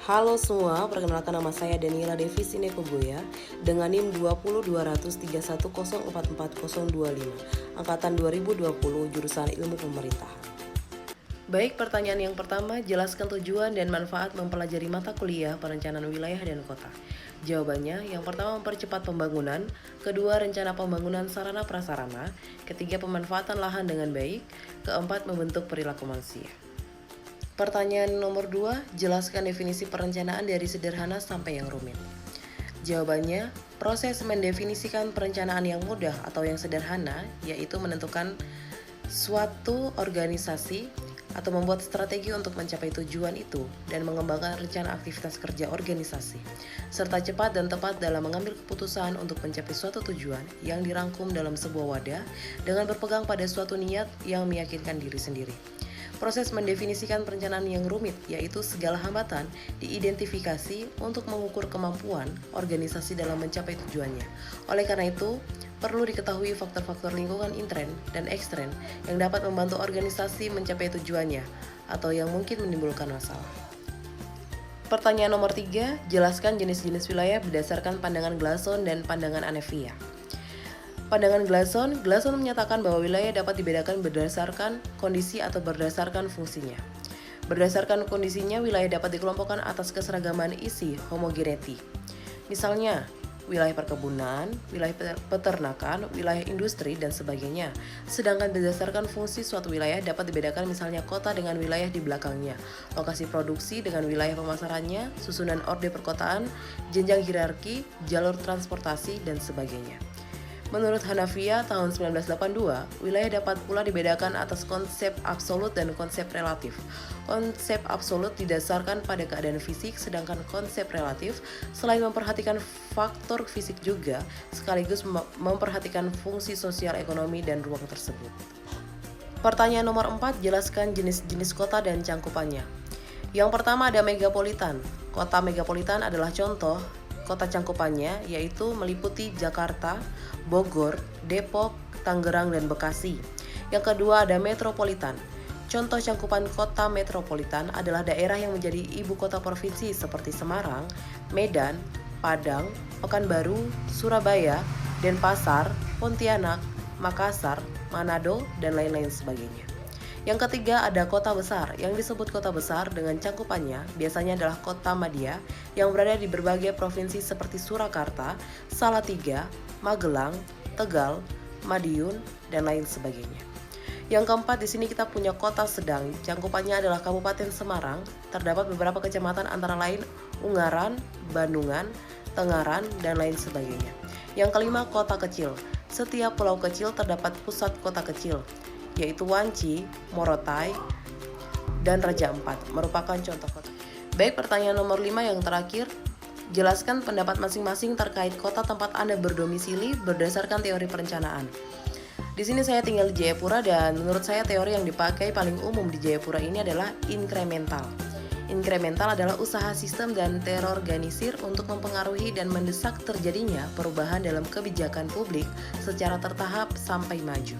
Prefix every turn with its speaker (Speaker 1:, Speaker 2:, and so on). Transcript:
Speaker 1: Halo semua, perkenalkan nama saya Daniela Devi Sinekoboya dengan NIM 2021310444025, angkatan 2020, jurusan Ilmu Pemerintahan. Baik, pertanyaan yang pertama, jelaskan tujuan dan manfaat mempelajari mata kuliah perencanaan wilayah dan kota. Jawabannya, yang pertama mempercepat pembangunan, kedua rencana pembangunan sarana prasarana, ketiga pemanfaatan lahan dengan baik, keempat membentuk perilaku manusia. Pertanyaan nomor 2, jelaskan definisi perencanaan dari sederhana sampai yang rumit. Jawabannya, proses mendefinisikan perencanaan yang mudah atau yang sederhana, yaitu menentukan suatu organisasi atau membuat strategi untuk mencapai tujuan itu dan mengembangkan rencana aktivitas kerja organisasi, serta cepat dan tepat dalam mengambil keputusan untuk mencapai suatu tujuan yang dirangkum dalam sebuah wadah dengan berpegang pada suatu niat yang meyakinkan diri sendiri. Proses mendefinisikan perencanaan yang rumit, yaitu segala hambatan diidentifikasi untuk mengukur kemampuan organisasi dalam mencapai tujuannya. Oleh karena itu, perlu diketahui faktor-faktor lingkungan intern dan ekstern yang dapat membantu organisasi mencapai tujuannya atau yang mungkin menimbulkan masalah. Pertanyaan nomor 3, jelaskan jenis-jenis wilayah berdasarkan pandangan Glasson dan pandangan Anevia. Pandangan Glasson menyatakan bahwa wilayah dapat dibedakan berdasarkan kondisi atau berdasarkan fungsinya. Berdasarkan kondisinya, wilayah dapat dikelompokkan atas keseragaman isi homogeneity. Misalnya, wilayah perkebunan, wilayah peternakan, wilayah industri, dan sebagainya. Sedangkan berdasarkan fungsi suatu wilayah dapat dibedakan misalnya kota dengan wilayah di belakangnya, lokasi produksi dengan wilayah pemasarannya, susunan orde perkotaan, jenjang hierarki, jalur transportasi, dan sebagainya. Menurut Hanafiya tahun 1982, wilayah dapat pula dibedakan atas konsep absolut dan konsep relatif. Konsep absolut didasarkan pada keadaan fisik, sedangkan konsep relatif selain memperhatikan faktor fisik juga sekaligus memperhatikan fungsi sosial ekonomi dan ruang tersebut. Pertanyaan nomor 4, jelaskan jenis-jenis kota dan cangkupannya. Yang pertama ada megapolitan. Kota megapolitan adalah contoh kota cangkupannya, yaitu meliputi Jakarta, Bogor, Depok, Tangerang, dan Bekasi. Yang kedua ada metropolitan. Contoh cangkupan kota metropolitan adalah daerah yang menjadi ibu kota provinsi seperti Semarang, Medan, Padang, Pekanbaru, Surabaya, Denpasar, Pontianak, Makassar, Manado, dan lain-lain sebagainya. Yang ketiga ada kota besar. Yang disebut kota besar dengan cangkupannya biasanya adalah kota madya yang berada di berbagai provinsi seperti Surakarta, Salatiga, Magelang, Tegal, Madiun, dan lain sebagainya. Yang keempat di sini kita punya kota sedang. Cangkupannya adalah Kabupaten Semarang. Terdapat beberapa kecamatan antara lain Ungaran, Bandungan, Tengaran, dan lain sebagainya. Yang kelima kota kecil. Setiap pulau kecil terdapat pusat kota kecil, yaitu Wanci, Morotai, dan Raja Ampat merupakan contoh kota. Baik, pertanyaan nomor 5 yang terakhir, jelaskan pendapat masing-masing terkait kota tempat Anda berdomisili berdasarkan teori perencanaan. Di sini saya tinggal di Jayapura dan menurut saya teori yang dipakai paling umum di Jayapura ini adalah inkremental. Inkremental adalah usaha sistem dan terorganisir untuk mempengaruhi dan mendesak terjadinya perubahan dalam kebijakan publik secara tertahap sampai maju.